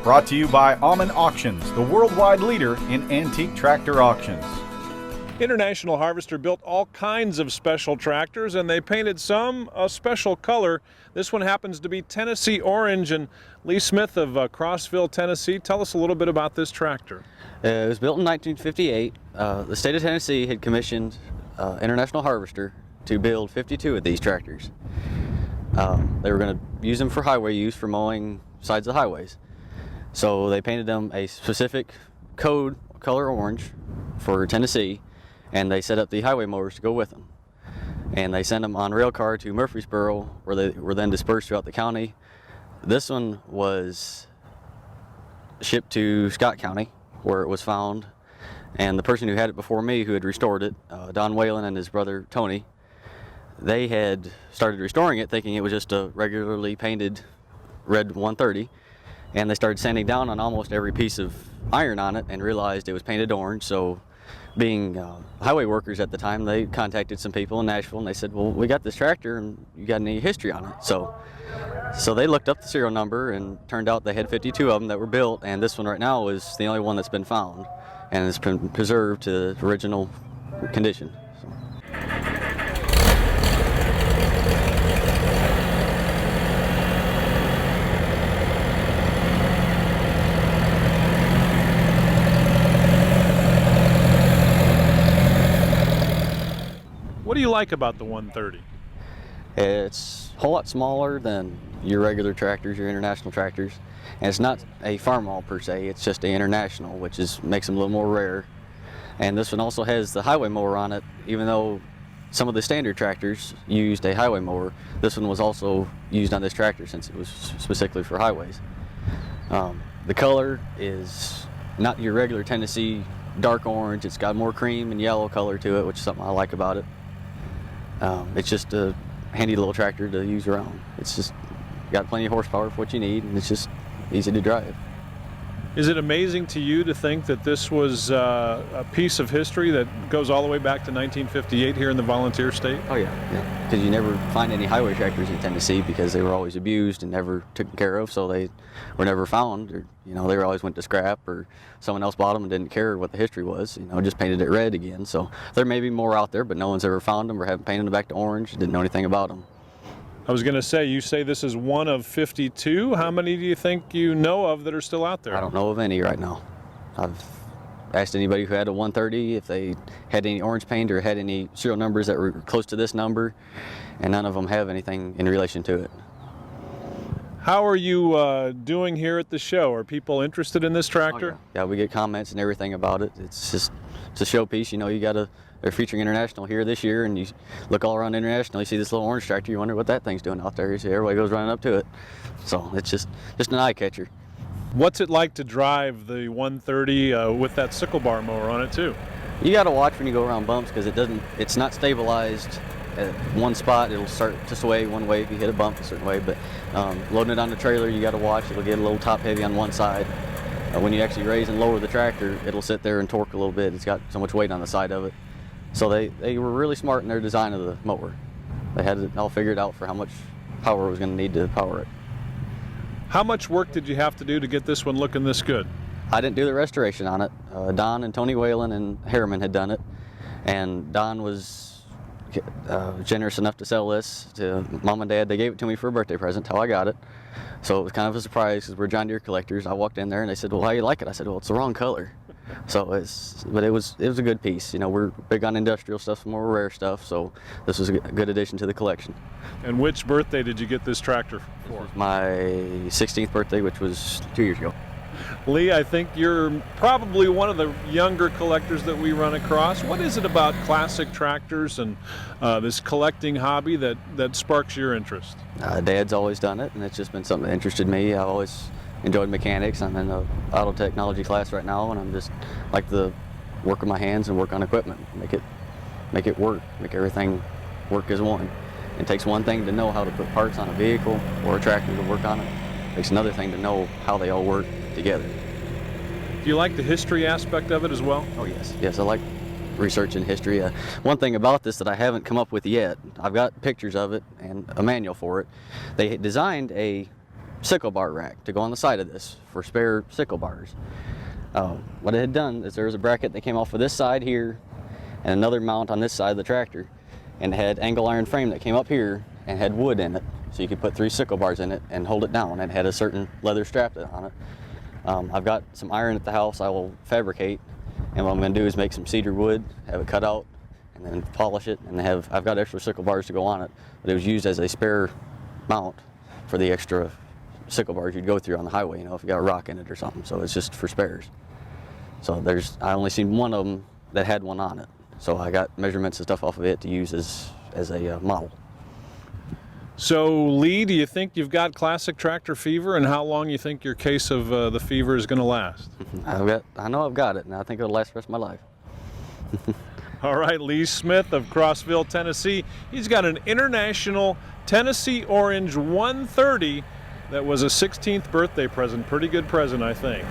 Brought to you by Alman Auctions, the worldwide leader in antique tractor auctions. International Harvester built all kinds of special tractors, and they painted some a special color. This one happens to be Tennessee orange. And Leigh Smith of Crossville, Tennessee, tell us a little bit about this tractor. It was built in 1958. The state of Tennessee had commissioned International Harvester to build 52 of these tractors. They were going to use them for highway use, for mowing sides of the highways. So they painted them a specific code color orange for Tennessee, and they set up the highway mowers to go with them. And they sent them on rail car to Murfreesboro, where they were then dispersed throughout the county. This one was shipped to Scott County, where it was found. And the person who had it before me, who had restored it, Don Whalen and his brother Tony, they had started restoring it thinking it was just a regularly painted red 130. And they started sanding down on almost every piece of iron on it and realized it was painted orange. So being highway workers at the time, they contacted some people in Nashville and they said, well, we got this tractor and you got any history on it? So they looked up the serial number, and turned out they had 52 of them that were built, and this one right now is the only one that's been found, and it's been preserved to the original condition. What do you like about the 130? It's a whole lot smaller than your regular tractors, your international tractors. And it's not a farm-all per se, it's just an international, which makes them a little more rare. And this one also has the highway mower on it. Even though some of the standard tractors used a highway mower, this one was also used on this tractor since it was specifically for highways. The color is not your regular Tennessee dark orange. It's got more cream and yellow color to it, which is something I like about it. It's just a handy little tractor to use around. It's just got plenty of horsepower for what you need, and it's just easy to drive. Is it amazing to you to think that this was a piece of history that goes all the way back to 1958 here in the volunteer state? Oh yeah. Because you never find any highway tractors in Tennessee because they were always abused and never taken care of, so they were never found, or they always went to scrap, or someone else bought them and didn't care what the history was, just painted it red again. So there may be more out there, but no one's ever found them or haven't painted them back to orange, didn't know anything about them. I was going to say, you say this is one of 52. How many do you think you know of that are still out there? I don't know of any right now. I've asked anybody who had a 130 if they had any orange paint or had any serial numbers that were close to this number, and none of them have anything in relation to it. How are you doing here at the show? Are people interested in this tractor? Oh, yeah, we get comments and everything about it. It's a showpiece. They're featuring International here this year, and you look all around International, you see this little orange tractor, you wonder what that thing's doing out there. You see everybody goes running up to it. So it's just an eye catcher. What's it like to drive the 130 with that sickle bar mower on it too? You got to watch when you go around bumps, because it's not stabilized at one spot. It'll start to sway one way if you hit a bump a certain way, but loading it on the trailer, you got to watch. It'll get a little top heavy on one side. When you actually raise and lower the tractor, it'll sit there and torque a little bit. It's got so much weight on the side of it. So they were really smart in their design of the mower. They had it all figured out for how much power it was going to need to power it. How much work did you have to do to get this one looking this good? I didn't do the restoration on it. Don and Tony Whalen and Harriman had done it, and Don was generous enough to sell this to Mom and Dad. They gave it to me for a birthday present, how I got it. So it was kind of a surprise because we're John Deere collectors. I walked in there and they said, well, how do you like it? I said, well, it's the wrong color. So it was a good piece. We're big on industrial stuff, some more rare stuff, so this was a good addition to the collection. And which birthday did you get this tractor for? My 16th birthday, which was 2 years ago. Leigh, I think you're probably one of the younger collectors that we run across. What is it about classic tractors and this collecting hobby that sparks your interest? Dad's always done it, and it's just been something that interested me. I've always enjoyed mechanics. I'm in the auto technology class right now, and I'm just like to work with my hands and work on equipment, make it work, make everything work as one. It takes one thing to know how to put parts on a vehicle or a tractor to work on it. It takes another thing to know how they all work together. Do you like the history aspect of it as well? Oh yes, I like researching history. One thing about this that I haven't come up with yet, I've got pictures of it and a manual for it. They designed a sickle bar rack to go on the side of this for spare sickle bars. What I had done is there was a bracket that came off of this side here and another mount on this side of the tractor, and it had angle iron frame that came up here and had wood in it, so you could put 3 sickle bars in it and hold it down, and had a certain leather strap on it. I've got some iron at the house I will fabricate, and what I'm going to do is make some cedar wood, have it cut out, and then polish it, and I've got extra sickle bars to go on it, but it was used as a spare mount for the extra sickle bars you'd go through on the highway, if you got a rock in it or something, so it's just for spares. So I only seen one of them that had one on it, so I got measurements and stuff off of it to use as a model. So Leigh, do you think you've got classic tractor fever, and how long you think your case of the fever is going to last? I know I've got it, and I think it'll last the rest of my life. All right, Leigh Smith of Crossville, Tennessee. He's got an International Tennessee Orange 130 that was a 16th birthday present. Pretty good present, I think.